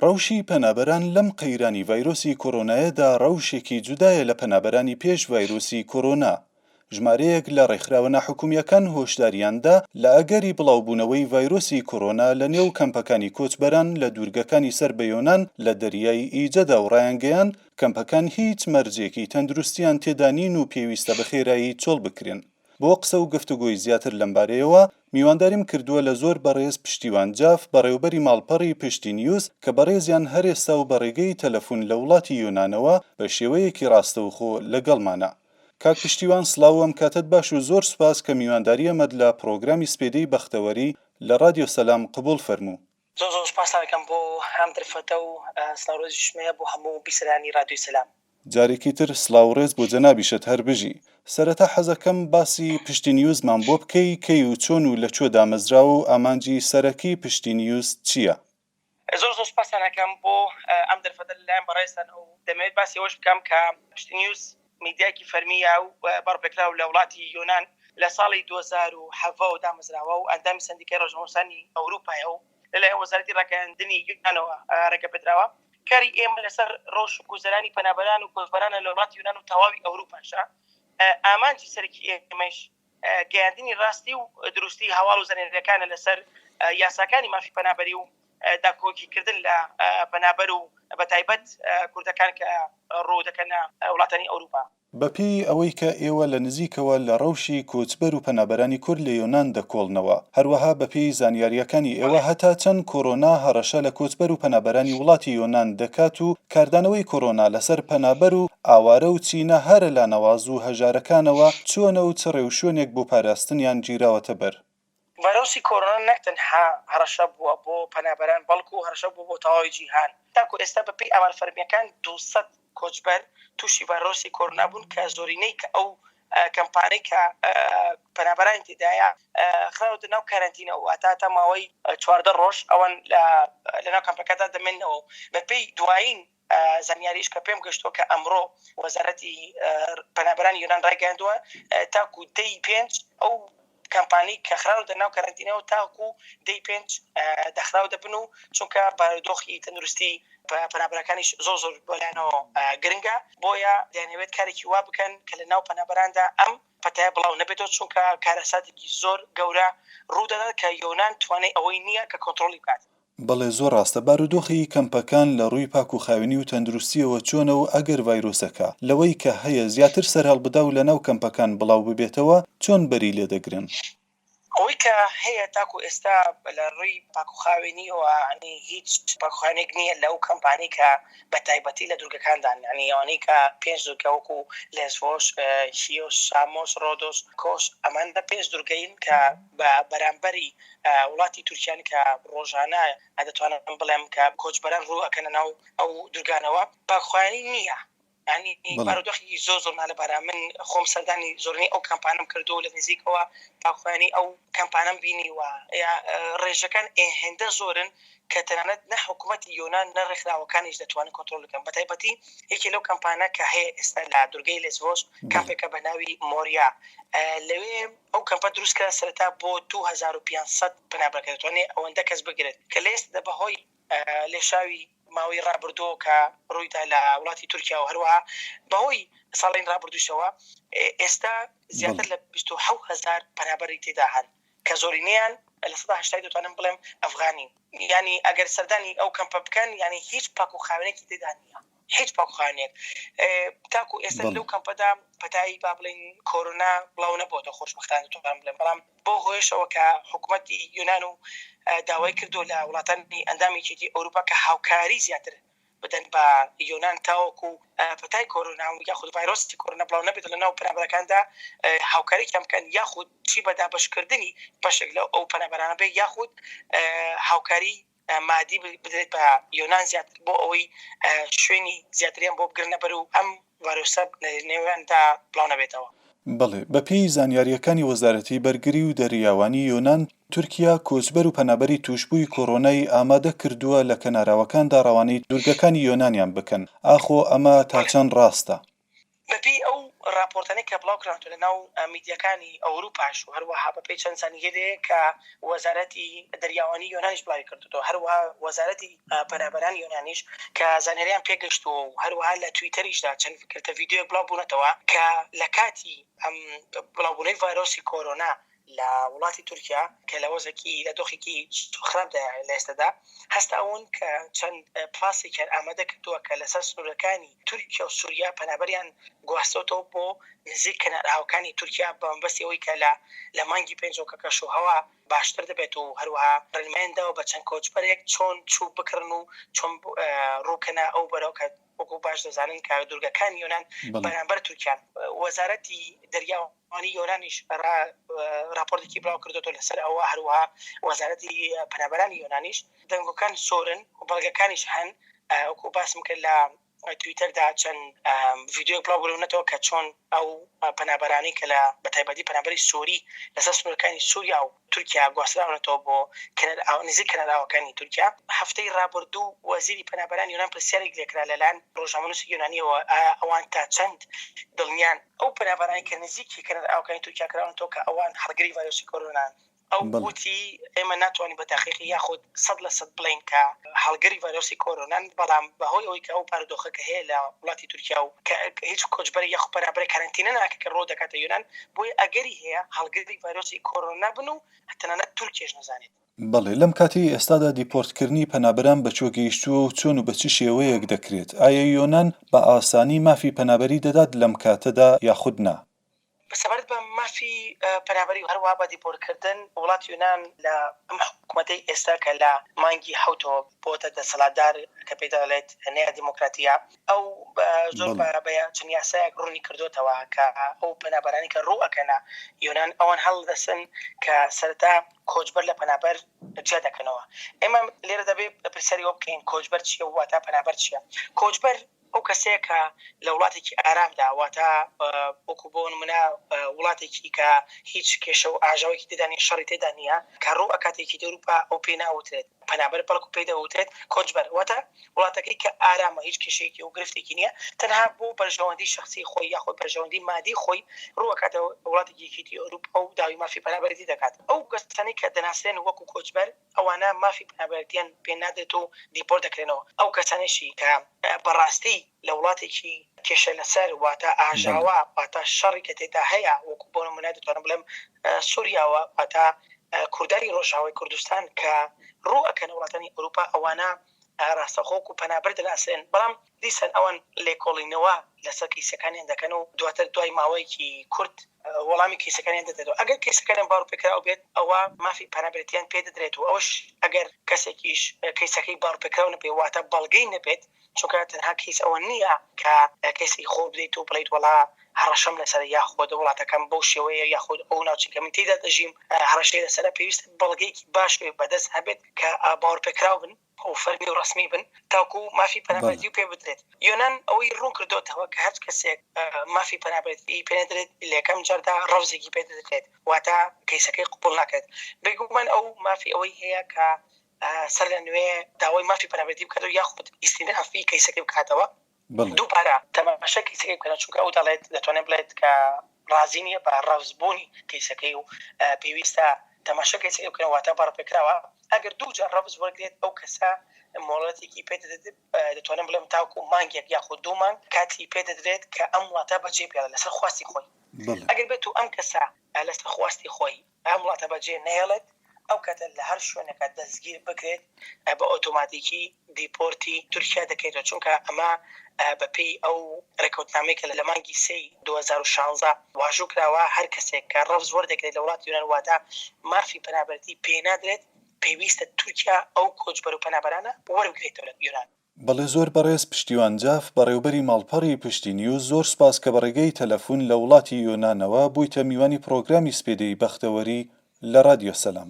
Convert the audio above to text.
ڕەوشی پەنابەران لەم قەیرانی ڤایرۆسی کۆرۆنایەدا ڕەوشێکی جودایە لە پەنابەرانی پێش ڤایرۆسی کۆرۆنا. ژمارەیەک لە ڕێکخراوە ناحکومیەکان هۆشداریاندا لە ئەگەری بڵاوبوونەوەی ڤایرۆسی کۆرۆنا لە نێو کەمپەکانی کۆچبەران لە دوورگەکانی سەر بە یۆنان لە دەریای ئیجەدا و ڕایانگەیاند کەمپەکان هیچ مەرجێکی تەندروستیان تێدا نین و پێویستە بە خێرایی چۆڵ بکرێن. بۆ قسە و گفتوگۆی زیاتر لەم بارەیەوە میوانداریم کردووە لە زۆر بەڕێز پشتیوان جاف بەڕێوەبەری ماڵپەڕی پشتی نیوز کە بەڕێزیان هەر ئێستا و بەڕێگەی تەلەفۆن لە وڵاتی یۆنانەوە بە شێوەیەکی ڕاستەوخۆ لەگەڵمانە. کاک پشتیوان سڵاو، ئەم کاتت باش و زۆر سوپاس کە میوانداری ئەمەد لە پرۆگرامی سپێدەی بەختەوەری لە رادیۆ سەلام قبول فەرموو. زۆر سپاس دەکەم بۆ هەم درفەتە و سڵاوڕێزی شمەیە بۆ هەموو بیسەرانی رادیۆی سەلام. جارێکی تر سڵاوڕێز بۆ جەنابیشت هەر بژی. سەرەتا حەزەکەم باسی پشتی نیوزمان بۆ بکەی کەی و چۆن و لەکوێ دامەزراوە و ئامانجی سەرەکی پشتی نیوز چییە؟ زۆر سپاس دەکەم بۆ ئەم درفەتە لەلایەن بەڕێزتان و دەمەوێت باسی ئەوەش بکەم کە پشتی نیوز میدیایەکی فەرمیە و بەڕپێکراو لە وڵاتی یۆنان لە ساڵی 2007 دامەزراوە و ئەندامی سندیکای ڕۆژنامەنووسانی ئەوروپایە و لەلایەن وەزارەتی ڕاگەیاندنی یۆنانەوە ڕێگەپێدراوە. کاری ئێمە لەسەر ڕۆژ و گوزەرانی پەنابەران و کۆچبەرانە لە وڵاتی یۆنان و تەواوی ئەوروپاشە. ئامانجی سەرەکی ئێمەش گەیاندنی ڕاستی و دروستی هەواڵ و زەنێریەکانە لەسەر یاساکانی مافی پەنابەری و داکۆکیکردن لە پەنابەر و بەتایبەت کوردەکان کە ڕوو دەکەنە وڵاتانی ئەوروپا. بەپێی ئەوەی کە ئێوە لە نزیکەوە لە ڕەوشی کۆچبەر و پەنابەرانی کورد لە یۆنان دەکۆڵنەوە، هەروەها بەپێی زانیاریەکانی ئێوە هەتا چەند کۆرۆنا هەڕەشە لە کۆچبەر و پەنابەرانی وڵاتی یۆنان دەکات و کاردانەوەی کۆرۆنا لەسەر پەنابەر و ئاوارە و چینە هەرە لا نەواز و هەژارەکانەوە چۆنە و چ ڕێوشوێنێک بۆ پاراستنیان گیراوەتە بەر؟ ڤایرۆسی کۆرۆنا نەک تەنها هەڕەشە بووە بۆ پەنابەران بەڵکو هەڕەشە بوو بۆ تەواوی جیهان. تاکو ئێستا بەپێی ئامارفەرمیەکان 200 کۆچبەر تووشی ڤایرۆسی کۆرۆنا بوون کە زۆرینەی کە ئەو کەمپانەی کە پەنابەرانی تێدایە خراوەتە ناو کارانتینە و هەتا ماوەی 14 ڕۆژ ئەوان لەناو کەمپەکەدا دەمێنەوە. بەپێی دوایین زانیاریش کە پێم گەشتووە کە ئەمڕۆ وەزارەتی پەنابەرانی یۆنان ڕایگەیاندووە تاکو 5 ئەو کەمپانی کە خراوەتە ناو کارانتینەوە تاکو 5 دەخراو دەبن و چونکە بارودۆخی تەندروستی پەنابەرەکانیش زۆر بۆلایەنەوە گرنگە، بۆیە دەیانەوێت کارێکی وا بکەن کە لە ناو پەنابەراندا ئەم پەتایە بڵاو نەبێتەوە، چونکە کارەساتێکی زۆر گەورە ڕوودەدات کە یۆنان توانای ئەوەی نییە کە کۆنتڕۆلی بکات. بەڵێ زۆر ڕاستە. بارودۆخی کەمپەکان لە ڕووی پاک و خاوێنی و تەندروستیەوە چۆنە و ئەگەر ڤایرۆسەکە لەوەی کە هەیە زیاتر سەرهەڵ بدا و لە ناو کەمپەکان بڵاو ببێتەوە چۆن بەری لێ دەگرن؟ ئەوەی کە هەیە تاکو ئێستا لە ڕووی پاکوخاوێنیەوە ینی هیچ پاکخانێک نییە لەو کەمپانی کە بەتایبەتی لە دوورگەکاندان، ینی ئەوانەی کە 5 دوورگە وەکو لێسڤۆس، شیۆس، سامۆس، ڕۆدۆس، کۆس، ئەمانە 5 دوورگەین کە بە بەرامبەری وڵاتی تورکیان کە ڕۆژانە دەتوانم بڵێم کە کۆچبەران ڕوو ئەکەنە ناو ئەو دوورگانەوە پاکخوانی نییە. ینی بارودۆخی زۆر لەبارە من خۆم سەردانی زۆرنی ئەو کەمپانم کردو لە نزیکەوە پاکخوانی ئەو کەمپانم بینیوە ڕێژەکان هێندە زۆرن کە تەنانەت نە حکوومەتی یۆنان نە ڕێکخراوەکانیش دەتوانن کۆنتڕۆل بکەن. بەتایبەتی یەکی لەو کەمپانە کە هەیە ئێستا لە دوورگەی لێسڤۆس کەمپێکە بە ناوی مۆریا، لەوێ ئەو کەمپە دروستکرا سەرەتا بۆ 2500 پەنابەرەکە دەتوانێت ئەوەندە کەس بگرێت کە لێستا بەهۆی لێشاوی ماوەی ڕابردووە کە ڕوویدا لە وڵاتی تورکیا و هەروەها بەهۆی ساڵین ڕابردووشەوە ئێستا زیاتر لە 27000 پەنابەری تێدا هەن کە زۆرینەیان لە 180 دەتوانم بڵێم ئەفغانی. ینی ئەگەر سەردانی ئەو کەمپە بکەن ینی هیچ پاک و خاوێنێکی تێدا نییە، هیچ پاک و خاوێنێک. تاکو ئێستا لەو کەمپەدا پەتایی با بڵێن کۆرۆنا بڵاو نەبووە خۆشبەختانە دەتوانم بڵێم، بەڵام بۆ هۆیشەوە کە حکوومەتی یۆنان و داوای کردو لە وڵاتانی ئەندامێکی ئەوروپا کە هاوکاری زیاتر بدەن بە یۆنان تاوەکو پەتای کۆرۆنا و یاخود ڤایرۆسی کۆرۆنا بڵاو نەبێت لە ناو پەنابەرەکاندا هاوکاریان بکەن، یاخود چی بەدابەشکردنی بەشێک لە ئەو پەنابەرانە بێ، یاخود هاوکاری مادی بدرێت بە یۆنان زیاتر بۆ ئەوەی شوێنی زیاتریان بۆ بگرنە بەر و ئەم ڤایرۆسە نێواندا بڵاو نەبێتەوە. بەڵێ بەپێی زانیاریەکانی وەزارەتی بەرگری و دەریاوانی یۆنان، تورکیا کۆچبەر و پەنابەری توشبووی کۆرۆنای ئامادە کردووە لە کەناراوەکاندا ڕەوانەی دوورگەکانی یۆنانیان بکەن. ئاخۆ ئەمە تا چەند ڕاستە؟ بەپێی ئەو راپۆرتانەی کە بڵاوکرانەوە لە ناو میدیەکانی ئەوروپاش و هەروەها بەپێی چەند زانیگەرەیە کە وەزارەتی دەریاوانی یۆنانیش بڵاوی کردوەوە، هەروەها وەزارەتی پەنابەرانی یۆنانیش کە زانیاریان پێگەشتووە و هەروەها لە تویتەریشدا چەند کردە ڤیدیۆ بڵاو بوونەتەوە کە لە کاتی ئەم بڵاوبوونەی ڤایرۆسی کۆرۆنا لە وڵاتی تورکیا کە لە وەزێکی لە دۆخێکی خراپدا لە ئێستادا هەستاون کە چەند پلاسێکیان ئامادە کردووە کە لەسەر سنوورەکانی تورکیا و سووریا پەنابەریان گواستۆتەوە بۆ نزیک کەناراوەکانی تورکیا بە مەبەستی ئەوەی کە لە مانگی پێنجەوە کەشوهەوا باشتر دەبێت و هەروەها ڕێنمایەنداوە بە چەند کۆچبەرێک چۆن چوو بکردن و چۆن ڕووکەنە ئەو بەرەو کە وەکو باش دەزانن کە دوورگەکانی یۆنان بەرامبەر تورکیان. وەزارەتی دەریاوانی یۆنانیش راپۆرتێکی بڵاو کردوەوە لەسەر ئەوە، هەروەها وەزارەتی پەنابەرانی یۆنانیش دەنگەکان سۆرن و بەڵگەکانیش هەن وەکو باسم کرد لە تویتەردا چەند ڤیدیۆ بڵاو بوونەتەوە کە چۆن ئەو پەنابەرانی کە لە بەتایبەتی پەنابەری سووری لەسەر سنوورەکانی سووریا و تورکیا گواستراونەتەوە بۆ نزیک کەناراوەکانی تورکیا. هەفتەی ڕابردوو وەزیری پەنابەرانی یۆنان پرسیارێک لێکرا لەلایەن ڕۆژنامەنووسی یۆنانیەوە ئەوان تا چەند دڵنیان ئەو پەنابەرانی کە نزیکی کەناراوەکانی تورکیا کراونەتەوە کە ئەوان هەڵگری ڤایرۆسی کۆرۆنان. ئەو وتی ئێمە ناتوانین بە تاقیقی یاخود 100% بڵین کە هەڵگری ڤایرۆسی کۆرۆنان، بەڵام بەهۆی ئەوەی کە ئەو بارودۆخەکە هەیە لە وڵاتی تورکیا و هیچ کۆچبەری یاخود پەنابەری کارانتینە ناکە کە ڕۆ دەکاتە یۆنان، بۆیە ئەگەری هەیە هەڵگری ڤایرۆسی کۆرۆنا بن و تەنانەت تورکیش نەزانێت. بەڵێ لەم کاتی ئێستادا دیپۆرتکردنی پەنابەران بەچۆ گەیشتووە و چۆن و بە چ شێوەیەک دەکرێت؟ ئایا یۆنان بە ئاسانی مافی پەنابەری دەدات لەم کاتەدا یاخود نا؟ بەسەبارەت بە مافی پەنابەری و هەروەها بە دیپۆرتکردن وڵاتی یۆنان لە ئەم حکوومەتەی ئێستا کە لە مانگی حوتەوە بۆتە دەسەڵاتدار کە پێی دەڵێت نەیە دیموکراتیە، ئەو زۆر بە چەند یاسایەک ڕوونی کردوتەوە کە ئەو پەنابەرانی کە ڕوو ئەکەنە یۆنان ئەوان هەڵدەسن کە سەرەتا کۆچبەر لە پەنابەر جیا دەکەنەوە. ئێمە لێرە دەبێت پرسیاری ئەوە بکەین کۆچبەر چییە و واتە پەنابەر چییە؟ کۆچبەر ئەو کەسەیە کە لە وڵاتێکی ئارامدا واتە وەکو بۆ نمونە وڵاتێکی کە هیچ کێشە و ئاژاوێکی تێدانی شەڕی تێدا نییە کە ڕوو ئەکاتێکی دەوروپا ئەو پێی ناوترێت پەنابەر، بەڵکو پێی دەوترێت کۆچبەر، واتە وڵاتەکەی کە ئارامە هیچ کێشەیەکی و گرفتێکی نییە، تەنها بۆ بەرژەوەندی شخصی خۆی یاخود بەرژەوەندی مادی خۆی ڕوو ئەکاتەوە وڵاتێکی ئەوروپا و داوای مافی پەنابەری دەکات. ئەو کەسانی کە دەناسرێن وەکو کۆچبەر ئەوانە مافی پەنابەرتیان پێ نادرێت و دیپۆرت دەکرێنەوە. ئەو کەسانیشی کە بەڕاستی لە وڵاتێکی کێشە لەسەر واتە ئاژاوە واتە شەڕی کە تێدا هەیە، وەکو بۆ نمونە دەتوانم بڵێم سووریاوە واتە کورداری ڕۆژاوای کوردستان کە ڕوو ئەکەن وڵاتانی ئەوروپا، ئەوانە ڕاستەخۆک و پەنابەر دەناسرێن، بەڵام دیسان ئەوان لێکۆڵینەوە لەسەر کیسەکانیان دەکەن و دواتر دوای ماوەیەکی کورت وەڵامی کیسەکانیان دەدەوە. ئەگەر کیسەکانیان باڕوپێکراو بێت ئەوە مافی پەنابەرتیان پێ دەدرێت و ئەوش ئەگەر کەسێکیش کیسەکەی باڕوپێکراو نەبێ واتە بەڵگەی نەبێت، چونکە تەنها کیس ئەوە نییە کە کەسی خۆ بدەیت و بڵیت وەڵا هەڕەشەم لەسەر یاخود وڵاتەکەم بەو شێوەیە یاخود ئەو ناوچەکە من تێدا دەژیم هەڕەشەی لەسەر پێویست بەڵگەیەکی باش بەدەست هەبێت کە باڕوپێکراو بن و فەرمی و ڕسمی بن تاکو مافی پەنابەرتی و پێ بدرێت. یۆنان ئەوەی ڕوون کردوتەوە کە هەر کەسێک مافی پەنابەرتی پێ نەدرێت لە یەکەم جاردا ڕەوزێکی پێ دەدرێت واتە کەیسەکەی قبوڵ ناکرێت. بێگومان ئەو مافی ئەوەی هەیە کە سەر لە نوێ داوای مافی پەنابەرتی بکات و یاخود ئیستینافی کەیسەکەی بکاتەوە دووبارە تەماشا کەیسەکەی بکەن، چونکە ئەو دەڵێت دەتوانێت بڵێت کە ڕازی نییە بە ڕەوزبوونی کەیسەکەی و پێویستە تەماشا کەیسەکەی بکەن واتە باڕوپێکراوە. ئەگەر دوو جار ڕەوز وەرگێت ئەو کەسە مۆڵەتێکی پێ دەتوانم بڵێم تاوکو مانگێک یاخود دوو مانگ کاتی پێ دەدرێت کە ئەم وڵاتە بەجێ بێڵە لەسەر خواستی خۆی. ئەگەر بێت و ئەم کەسە لەسەر خواستی خۆی ئەم وڵاتە بەجێ نەهێڵێت ئەو کاتە لە هەر شوێنەکە دەستگیر بکرێت بە ئۆتۆماتیکی دیپۆرتی تورکیا دەکەیتەوە، چونکە ئەمە بەپێی ئەو ڕێکەوتنامەیە کە لە مانگی 2016 واژوو کراوە هەر کەسێک کە ڕەوز وەردەگرێت لە وڵاتی یۆنان واتە مافی پەنابەرتی پێ نادرێت پێویستە تورکیا ئەو کۆچبەر و پەنابەرانە وەربگرێتەوە لە یۆنان. بەڵێ زۆر بەڕێز پشتیوان جاف بەڕێوەبەری ماڵپەڕی پشتی نیوز، زۆر سپاس کە بەڕێگەی تەلەفۆن لە وڵاتی یۆنانەوە بوویتە میوانی پرۆگرامی سپێدەی بەختەوەری لە رادیۆ سەلام.